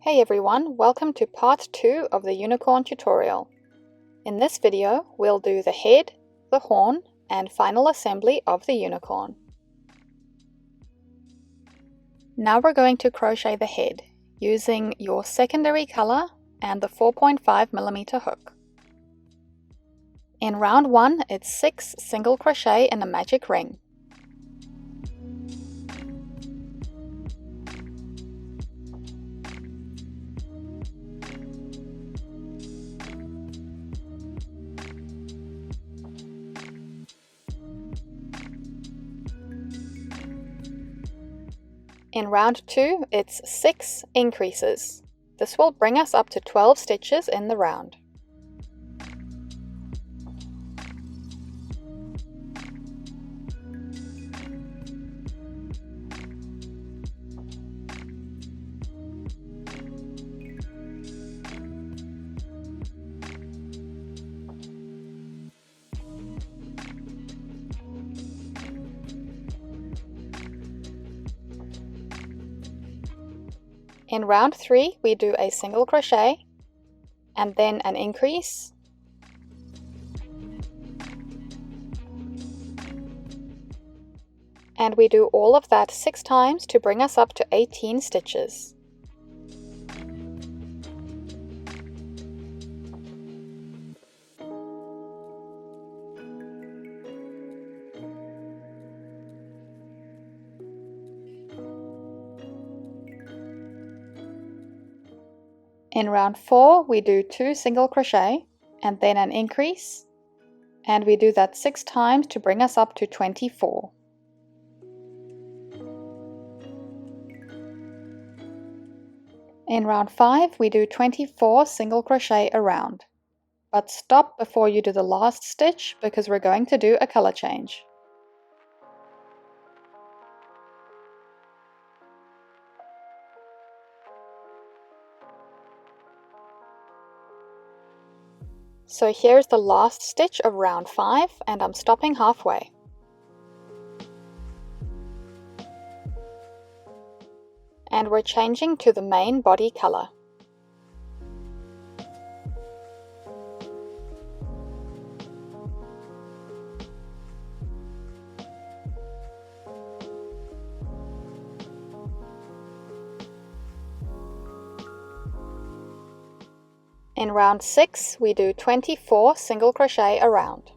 Hey everyone, welcome to part 2 of the unicorn tutorial. In this video, we'll do the head, the horn, and final assembly of the unicorn. Now we're going to crochet the head using your secondary color and the 4.5mm hook. In round 1, it's 6 single crochet in a magic ring. In round 2, it's 6 increases. This will bring us up to 12 stitches in the round. In round 3, we do a single crochet and then an increase, and we do all of that 6 times to bring us up to 18 stitches. In round 4, we do 2 single crochet and then an increase, and we do that 6 times to bring us up to 24. In round 5, we do 24 single crochet around, but stop before you do the last stitch because we're going to do a color change. So here's the last stitch of round 5, and I'm stopping halfway. And we're changing to the main body color. In round 6, we do 24 single crochet around.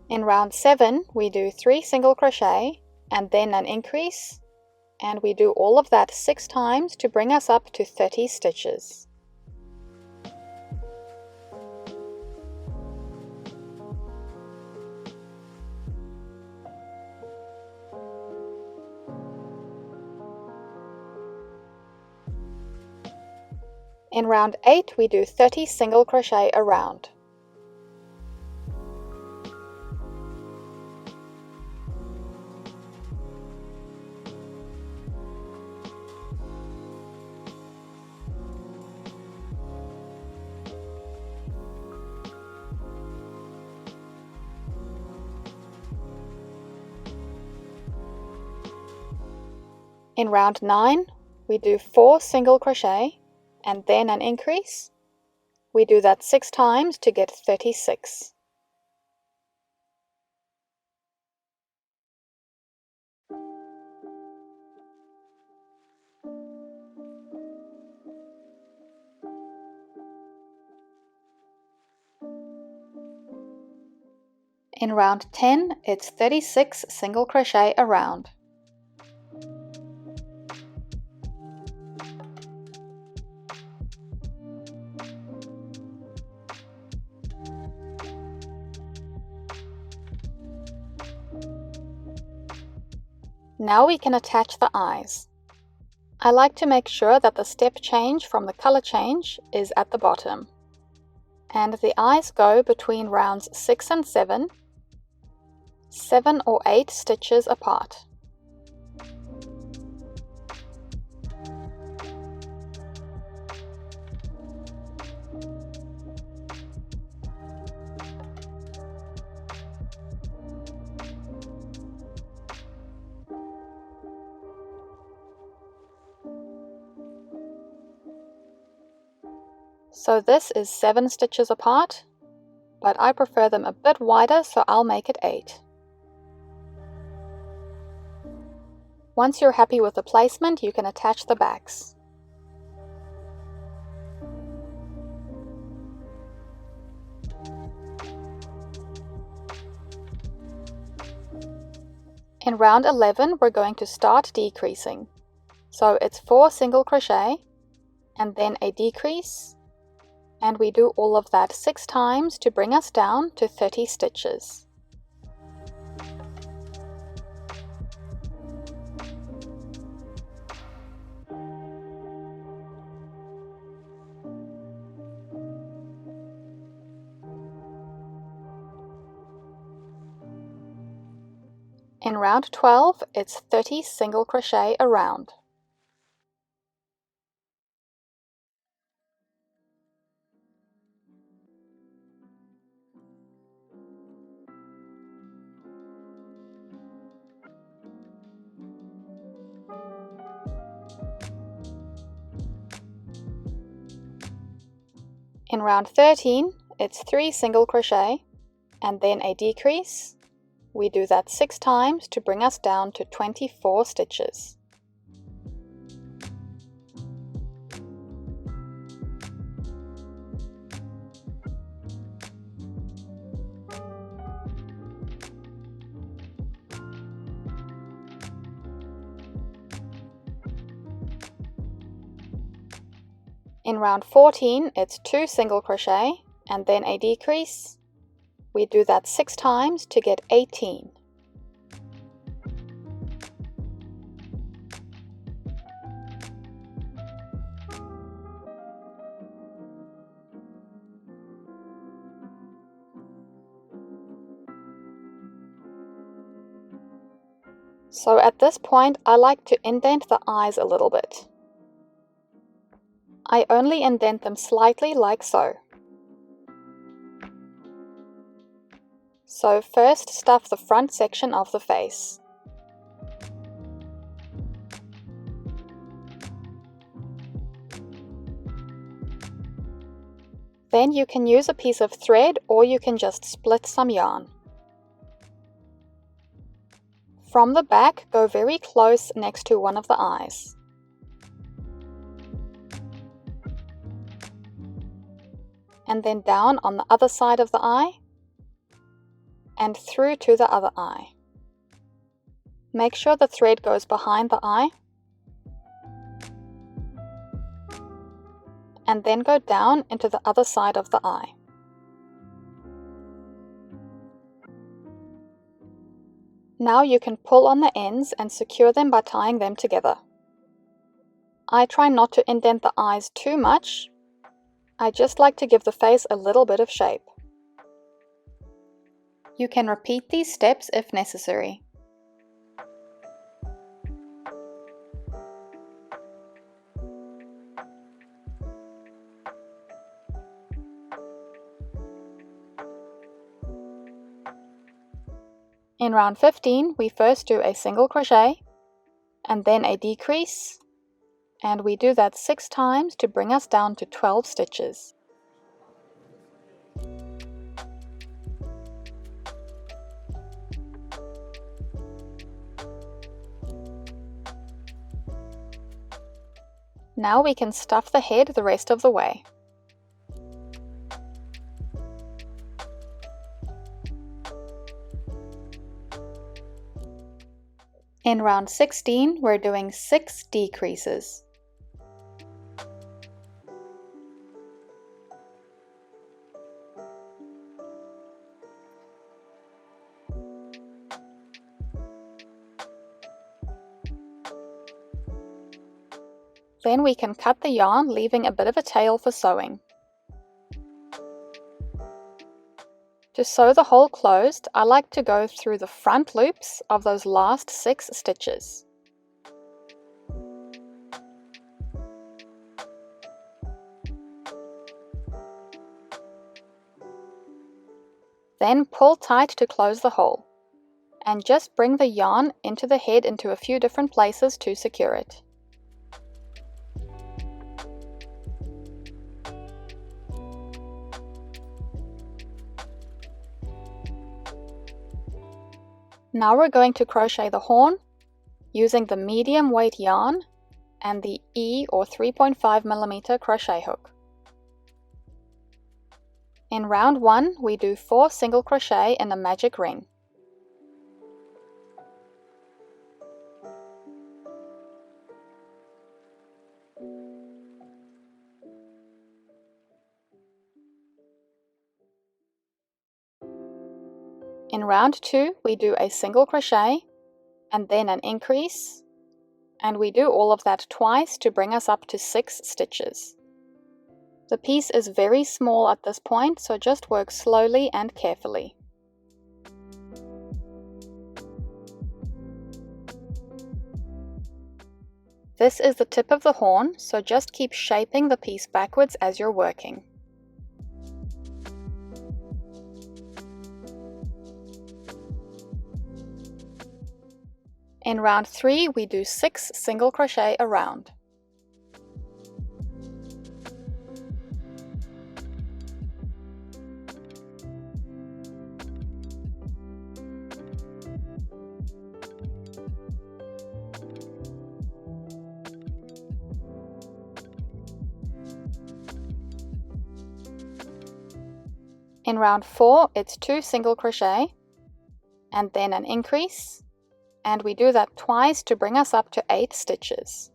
In round 7, we do 3 single crochet and then an increase, and we do all of that 6 times to bring us up to 30 stitches. In round 8, we do 30 single crochet around. In round 9, we do 4 single crochet and then an increase. We do that 6 times to get 36. In round 10, it's 36 single crochet around. Now we can attach the eyes. I like to make sure that the step change from the color change is at the bottom. And the eyes go between rounds 6 and 7, 7 or 8 stitches apart. So this is 7 stitches apart, but I prefer them a bit wider, so I'll make it 8. Once you're happy with the placement, you can attach the backs. In round 11, we're going to start decreasing. So it's 4 single crochet, and then a decrease, and we do all of that 6 times to bring us down to 30 stitches. In round 12, it's 30 single crochet a round. In round 13, it's 3 single crochet, and then a decrease. We do that 6 times to bring us down to 24 stitches. In round 14, it's 2 single crochet, and then a decrease. We do that 6 times to get 18. So at this point, I like to indent the eyes a little bit. I only indent them slightly like so. So first stuff the front section of the face. Then you can use a piece of thread, or you can just split some yarn. From the back, go very close next to one of the eyes. And then down on the other side of the eye, and through to the other eye. Make sure the thread goes behind the eye, and then go down into the other side of the eye. Now you can pull on the ends and secure them by tying them together. I try not to indent the eyes too much. I just like to give the face a little bit of shape. You can repeat these steps if necessary. In round 15, we first do a single crochet, and then a decrease, and we do that 6 times to bring us down to 12 stitches. Now we can stuff the head the rest of the way. In round 16, we're doing 6 decreases. Then we can cut the yarn, leaving a bit of a tail for sewing. To sew the hole closed, I like to go through the front loops of those last 6 stitches. Then pull tight to close the hole, and just bring the yarn into the head into a few different places to secure it. Now we're going to crochet the horn using the medium weight yarn and the E or 3.5mm crochet hook. In round 1, we do 4 single crochet in a magic ring. In round 2, we do a single crochet and then an increase, and we do all of that twice to bring us up to 6 stitches. The piece is very small at this point, so just work slowly and carefully. This is the tip of the horn, so just keep shaping the piece backwards as you're working. In round 3, we do 6 single crochet around. In round 4, it's 2 single crochet and then an increase, and we do that twice to bring us up to 8 stitches.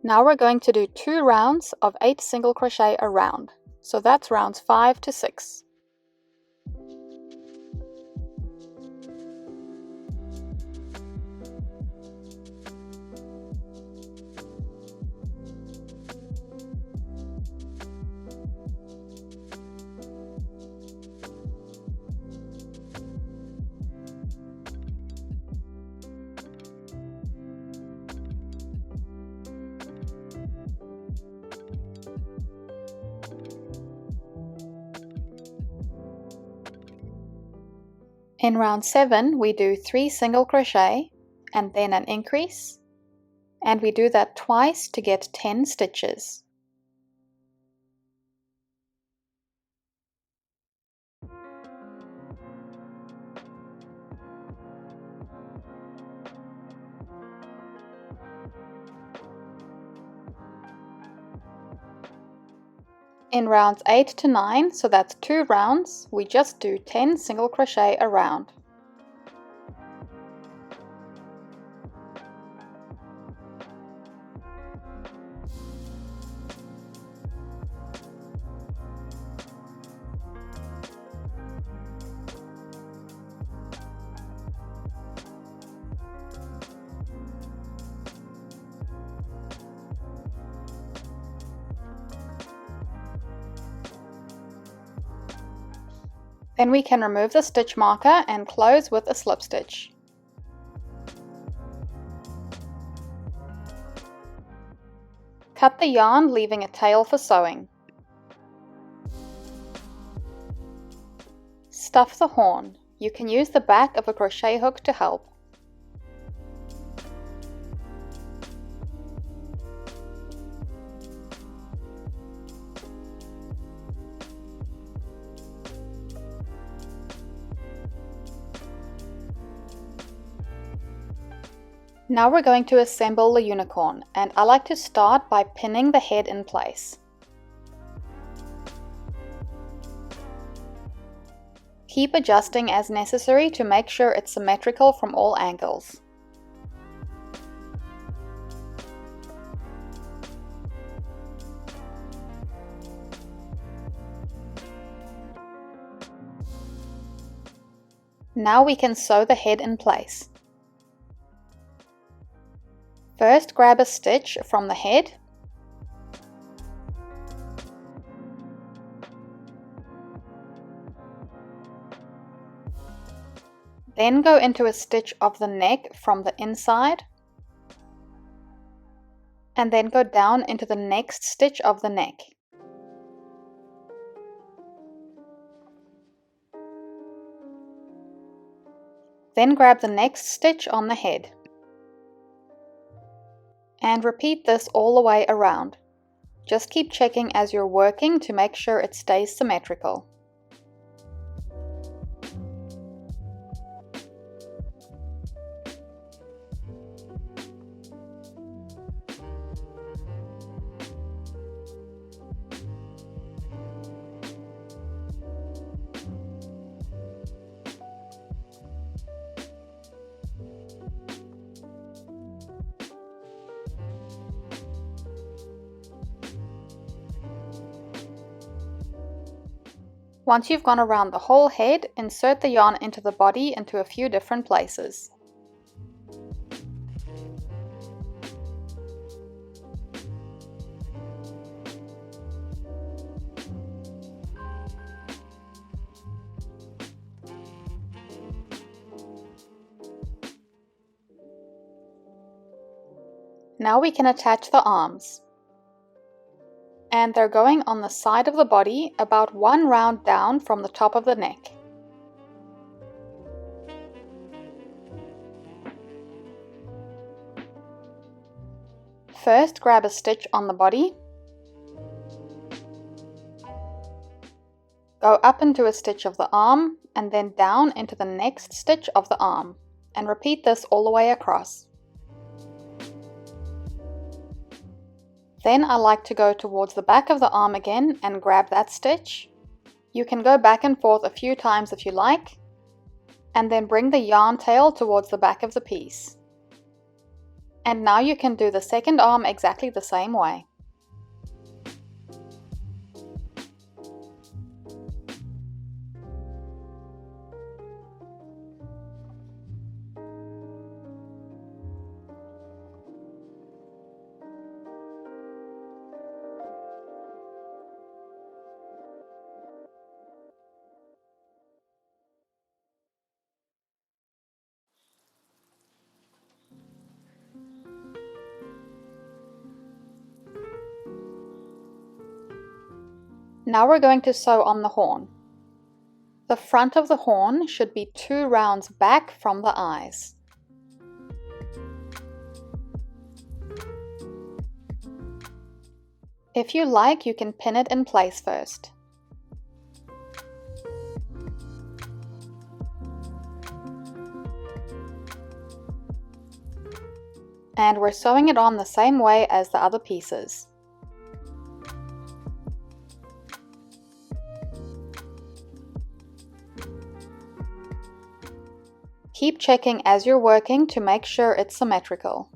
Now we're going to do 2 rounds of 8 single crochet around, so that's rounds 5 to 6. In round 7, we do 3 single crochet and then an increase, and we do that twice to get 10 stitches. In rounds 8 to 9, so that's 2 rounds, we just do 10 single crochet around. Then we can remove the stitch marker and close with a slip stitch. Cut the yarn, leaving a tail for sewing. Stuff the horn. You can use the back of a crochet hook to help. Now we're going to assemble the unicorn, and I like to start by pinning the head in place. Keep adjusting as necessary to make sure it's symmetrical from all angles. Now we can sew the head in place. First, grab a stitch from the head. Then go into a stitch of the neck from the inside. And then go down into the next stitch of the neck. Then grab the next stitch on the head. And repeat this all the way around. Just keep checking as you're working to make sure it stays symmetrical. Once you've gone around the whole head, insert the yarn into the body into a few different places. Now we can attach the arms. And they're going on the side of the body, about one round down from the top of the neck. First, grab a stitch on the body, go up into a stitch of the arm, and then down into the next stitch of the arm, and repeat this all the way across. Then I like to go towards the back of the arm again and grab that stitch. You can go back and forth a few times if you like, and then bring the yarn tail towards the back of the piece. And now you can do the second arm exactly the same way. Now we're going to sew on the horn. The front of the horn should be 2 rounds back from the eyes. If you like, you can pin it in place first. And we're sewing it on the same way as the other pieces. Keep checking as you're working to make sure it's symmetrical.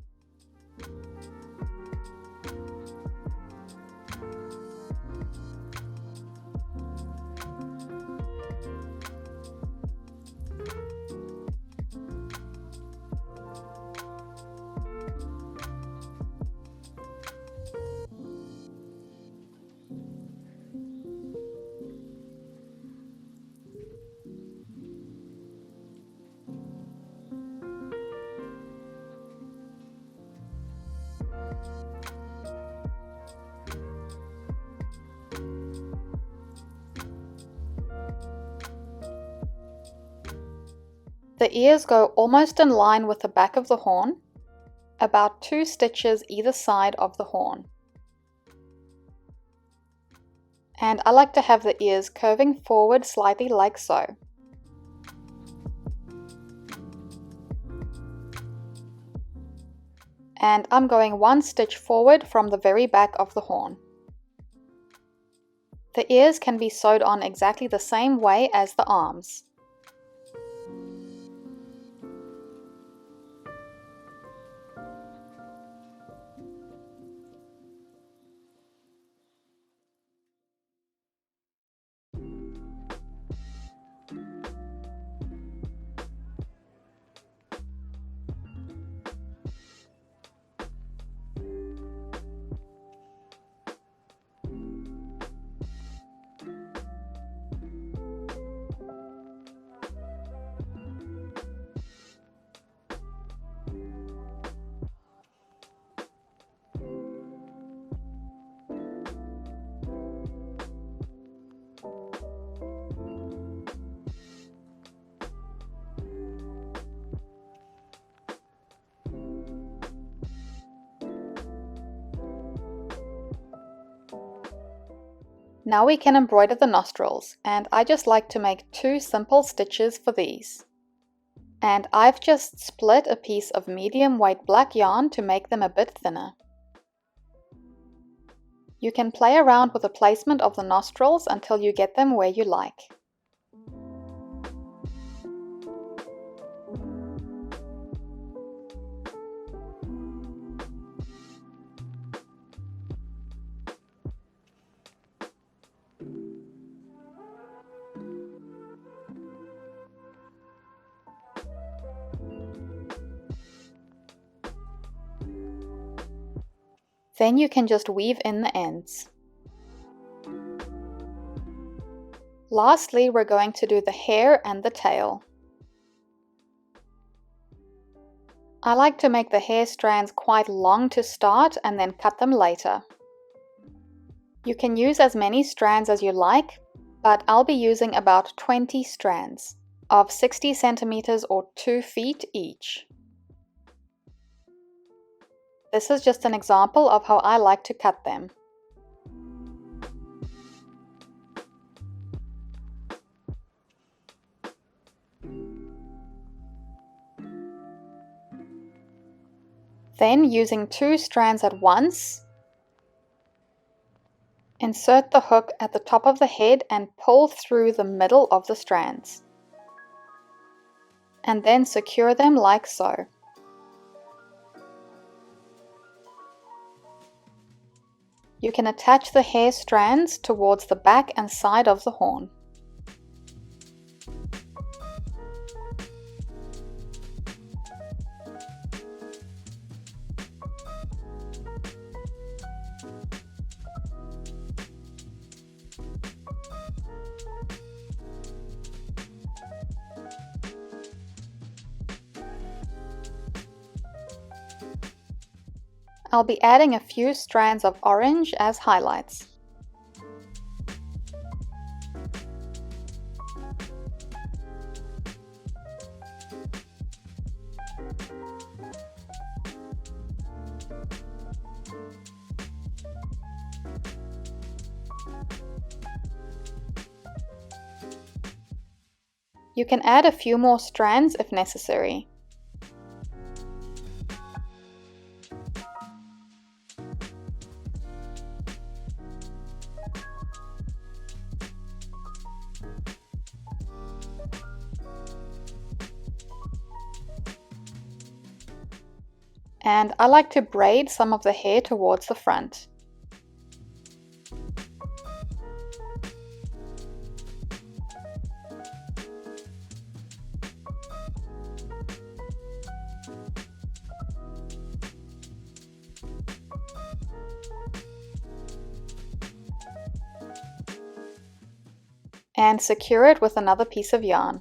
The ears go almost in line with the back of the horn, about 2 stitches either side of the horn. And I like to have the ears curving forward slightly like so. And I'm going 1 stitch forward from the very back of the horn. The ears can be sewed on exactly the same way as the arms. Now we can embroider the nostrils, and I just like to make 2 simple stitches for these. And I've just split a piece of medium weight black yarn to make them a bit thinner. You can play around with the placement of the nostrils until you get them where you like. Then you can just weave in the ends. Lastly, we're going to do the hair and the tail. I like to make the hair strands quite long to start and then cut them later. You can use as many strands as you like, but I'll be using about 20 strands of 60 centimeters or 2 feet each. This is just an example of how I like to cut them. Then, using 2 strands at once, insert the hook at the top of the head and pull through the middle of the strands. And then secure them like so. You can attach the hair strands towards the back and side of the horn. I'll be adding a few strands of orange as highlights. You can add a few more strands if necessary. And I like to braid some of the hair towards the front. And secure it with another piece of yarn.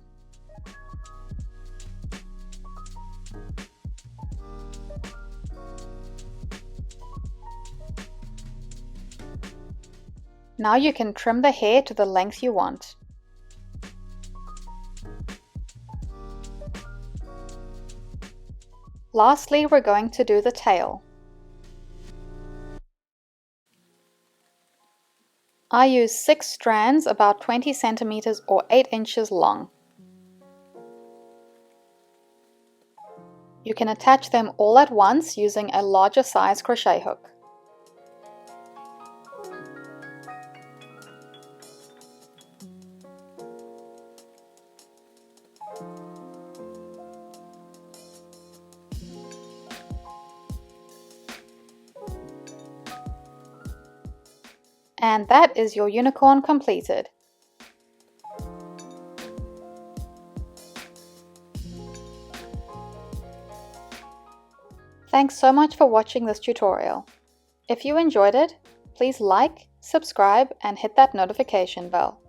Now you can trim the hair to the length you want. Lastly, we're going to do the tail. I use 6 strands about 20 centimeters or 8 inches long. You can attach them all at once using a larger size crochet hook. And that is your unicorn completed. Thanks so much for watching this tutorial. If you enjoyed it, please like, subscribe, and hit that notification bell.